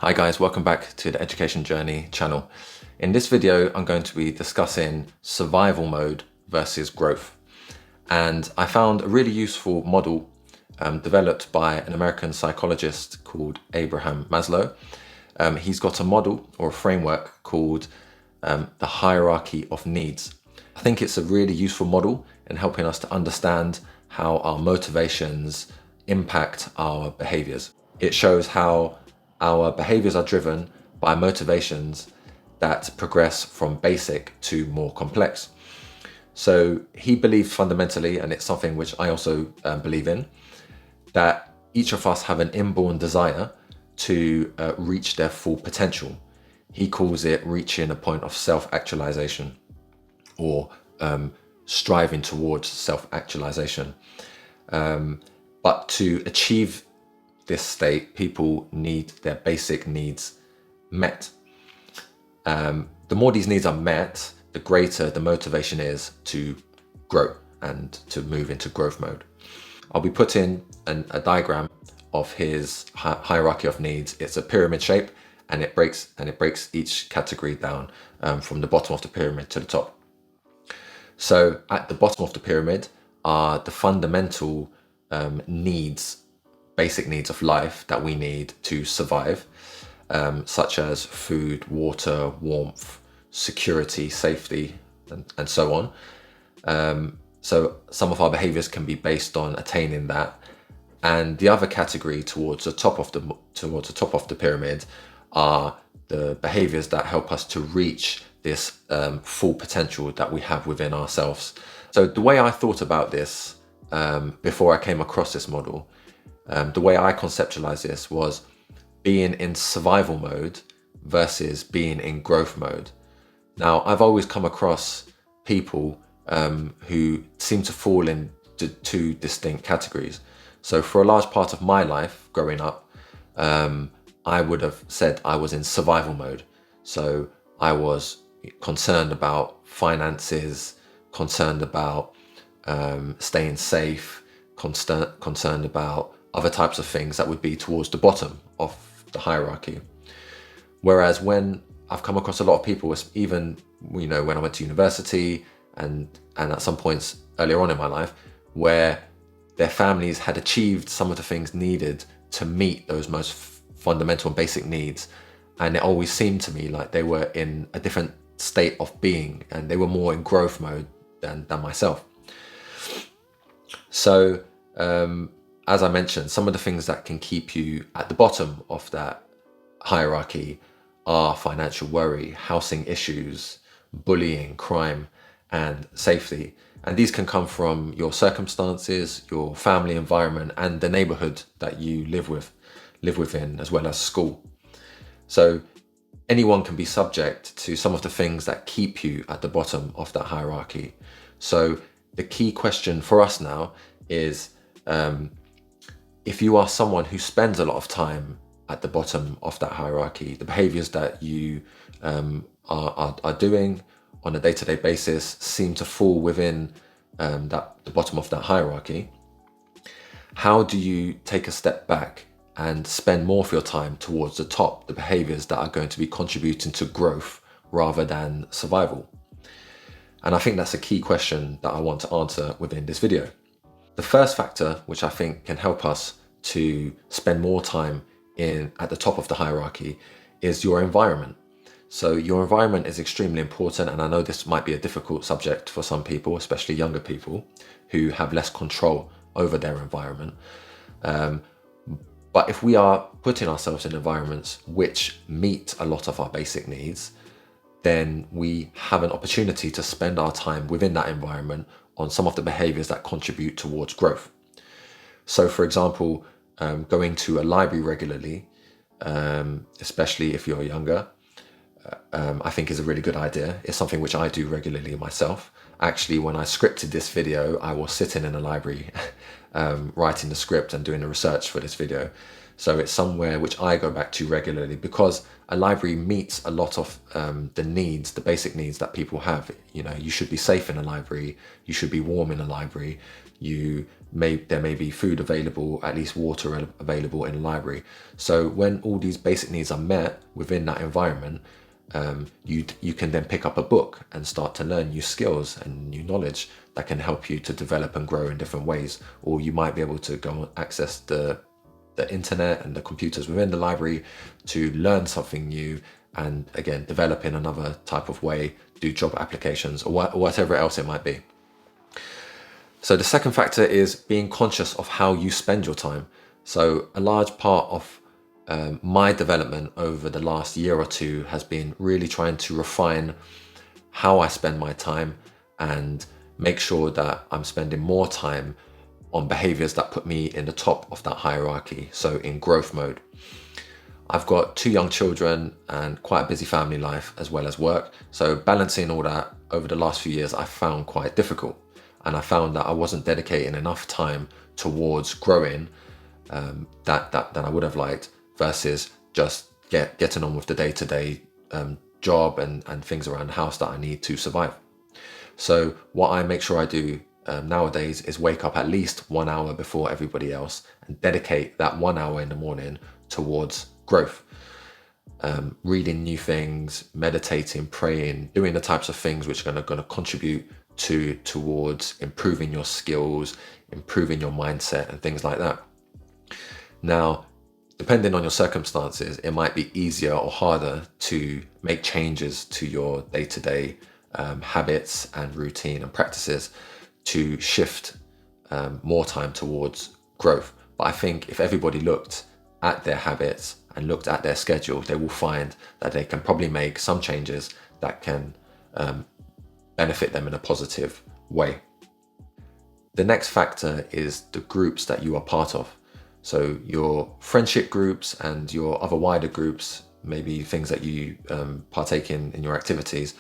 Hi guys, welcome back to the Education Journey channel. In this video, I'm going to be discussing survival mode versus growth. And I found a really useful model developed by an American psychologist called Abraham Maslow. He's got a model or a framework called the hierarchy of needs. I think it's a really useful model in helping us to understand how our motivations impact our behaviors. It shows how our behaviors are driven by motivations that progress from basic to more complex. So he believes fundamentally, and it's something which I also believe in, that each of us have an inborn desire to reach their full potential. He calls it reaching a point of self-actualization, or striving towards self-actualization. But to achieve this state, people need their basic needs met. The more these needs are met, the greater the motivation is to grow and to move into growth mode. I'll be putting a diagram of his hierarchy of needs. It's a pyramid shape, and it breaks each category down from the bottom of the pyramid to the top. So at the bottom of the pyramid are the fundamental needs, basic needs of life that we need to survive, such as food, water, warmth, security, safety, and so on. So some of our behaviors can be based on attaining that. And the other category towards the top of the pyramid are the behaviors that help us to reach this full potential that we have within ourselves. So the way I thought about this before I came across this model, the way I conceptualized this was being in survival mode versus being in growth mode. Now, I've always come across people who seem to fall into two distinct categories. So for a large part of my life growing up, I would have said I was in survival mode. So I was concerned about finances, concerned about staying safe, concerned about other types of things that would be towards the bottom of the hierarchy. Whereas when I've come across a lot of people, even when I went to university and at some points earlier on in my life, where their families had achieved some of the things needed to meet those most fundamental and basic needs, and it always seemed to me like they were in a different state of being, and they were more in growth mode than myself. So as I mentioned, some of the things that can keep you at the bottom of that hierarchy are financial worry, housing issues, bullying, crime, and safety. And these can come from your circumstances, your family environment, and the neighborhood that you live within, as well as school. So anyone can be subject to some of the things that keep you at the bottom of that hierarchy. So the key question for us now is, if you are someone who spends a lot of time at the bottom of that hierarchy, the behaviors that you are doing on a day-to-day basis seem to fall within the bottom of that hierarchy. How do you take a step back and spend more of your time towards the top, the behaviors that are going to be contributing to growth rather than survival? And I think that's a key question that I want to answer within this video. The first factor, which I think can help us to spend more time at the top of the hierarchy, is your environment. So your environment is extremely important, and I know this might be a difficult subject for some people, especially younger people who have less control over their environment. But if we are putting ourselves in environments which meet a lot of our basic needs, then we have an opportunity to spend our time within that environment on some of the behaviors that contribute towards growth. So for example, going to a library regularly, especially if you're younger, I think is a really good idea. It's something which I do regularly myself. Actually, when I scripted this video, I was sitting in a library writing the script and doing the research for this video. So it's somewhere which I go back to regularly, because a library meets a lot of the basic needs that people have. You should be safe in a library, you should be warm in a library, you there may be food available, at least water available in the library. So when all these basic needs are met within that environment, you can then pick up a book and start to learn new skills and new knowledge that can help you to develop and grow in different ways. Or you might be able to go and access the internet and the computers within the library to learn something new, and again, develop in another type of way, do job applications or whatever else it might be. So the second factor is being conscious of how you spend your time. So a large part of my development over the last year or two has been really trying to refine how I spend my time and make sure that I'm spending more time on behaviors that put me in the top of that hierarchy, so in growth mode. I've got 2 young children and quite a busy family life as well as work. So balancing all that over the last few years, I found quite difficult. And I found that I wasn't dedicating enough time towards growing that I would have liked, versus just getting on with the day-to-day job and things around the house that I need to survive. So what I make sure I do nowadays is wake up at least 1 hour before everybody else and dedicate that 1 hour in the morning towards growth. Reading new things, meditating, praying, doing the types of things which are going to contribute towards improving your skills, improving your mindset and things like that. Now, depending on your circumstances, it might be easier or harder to make changes to your day-to-day habits and routine and practices to shift more time towards growth. But I think if everybody looked at their habits and looked at their schedule, they will find that they can probably make some changes that can benefit them in a positive way. The next factor is the groups that you are part of. So your friendship groups and your other wider groups, maybe things that you partake in your activities,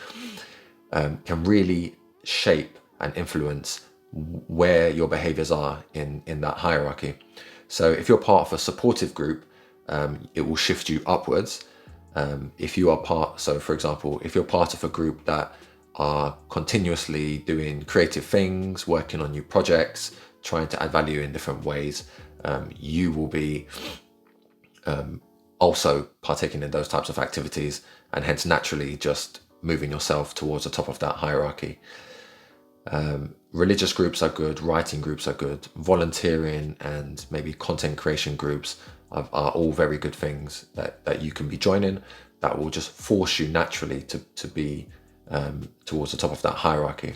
can really shape and influence where your behaviors are in that hierarchy. So if you're part of a supportive group, it will shift you upwards. If you are so for example, if you're part of a group that are continuously doing creative things, working on new projects, trying to add value in different ways, you will be also partaking in those types of activities, and hence naturally just moving yourself towards the top of that hierarchy. Religious groups are good, writing groups are good, volunteering and maybe content creation groups are all very good things that you can be joining, that will just force you naturally to be towards the top of that hierarchy.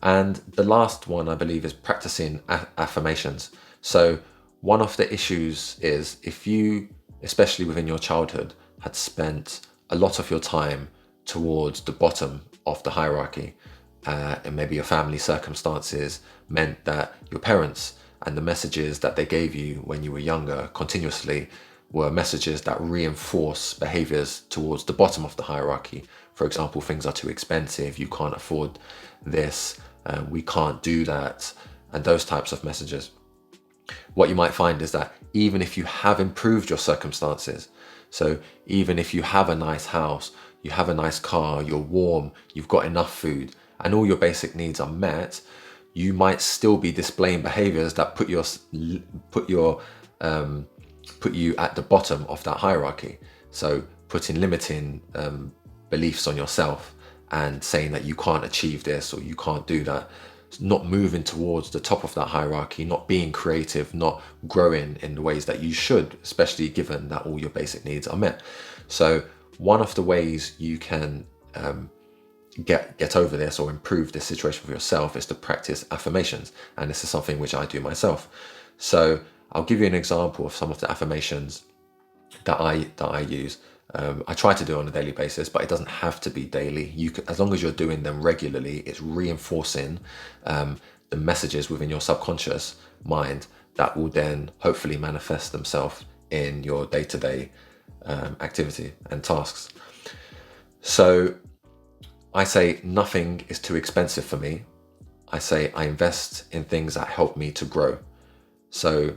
And the last one, I believe, is practicing affirmations. So one of the issues is if you, especially within your childhood, had spent a lot of your time towards the bottom of the hierarchy, and maybe your family circumstances meant that your parents and the messages that they gave you when you were younger continuously were messages that reinforce behaviors towards the bottom of the hierarchy. For example, things are too expensive, you can't afford this, we can't do that, and those types of messages. What you might find is that even if you have improved your circumstances, so even if you have a nice house, you have a nice car, you're warm, you've got enough food, and all your basic needs are met, you might still be displaying behaviors that put you at the bottom of that hierarchy. So putting limiting beliefs on yourself and saying that you can't achieve this or you can't do that, not moving towards the top of that hierarchy, not being creative, not growing in the ways that you should, especially given that all your basic needs are met. So one of the ways you can get over this or improve this situation for yourself is to practice affirmations, and this is something which I do myself. So I'll give you an example of some of the affirmations that I use. I try to do on a daily basis, but it doesn't have to be daily. You can, as long as you're doing them regularly, it's reinforcing the messages within your subconscious mind that will then hopefully manifest themselves in your day-to-day activity and tasks. So I say nothing is too expensive for me. I say I invest in things that help me to grow. So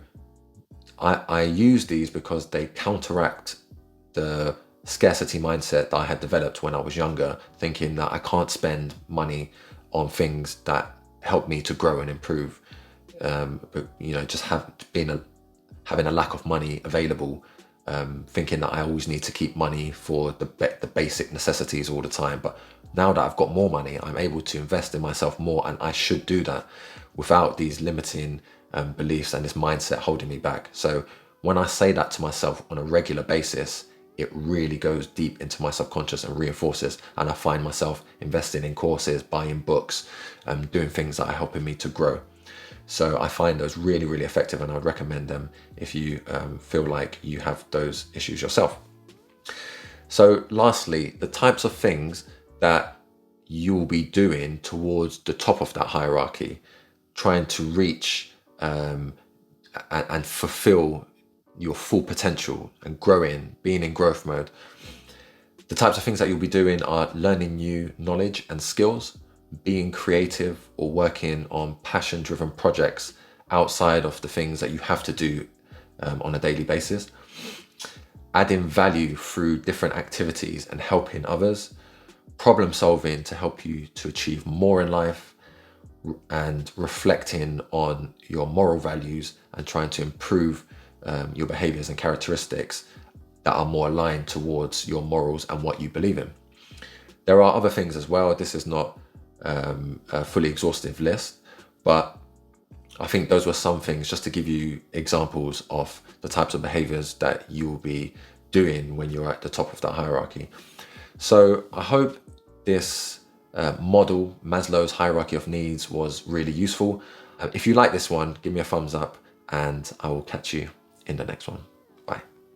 I use these because they counteract the scarcity mindset that I had developed when I was younger, thinking that I can't spend money on things that help me to grow and improve but just having a lack of money available, thinking that I always need to keep money for the basic necessities all the time. But now that I've got more money, I'm able to invest in myself more, and I should do that without these limiting beliefs and this mindset holding me back. So when I say that to myself on a regular basis, it really goes deep into my subconscious and reinforces, and I find myself investing in courses, buying books, doing things that are helping me to grow. So I find those really, really effective, and I'd recommend them if you feel like you have those issues yourself. So lastly, the types of things that you'll be doing towards the top of that hierarchy, trying to reach and fulfill your full potential and growing, being in growth mode. The types of things that you'll be doing are learning new knowledge and skills, being creative or working on passion-driven projects outside of the things that you have to do on a daily basis, adding value through different activities and helping others, problem solving to help you to achieve more in life, and reflecting on your moral values and trying to improve your behaviors and characteristics that are more aligned towards your morals and what you believe in. There are other things as well. This is not a fully exhaustive list, but I think those were some things just to give you examples of the types of behaviors that you will be doing when you're at the top of that hierarchy. So I hope this model, Maslow's hierarchy of needs, was really useful. If you like this one, give me a thumbs up, and I will catch you in the next one.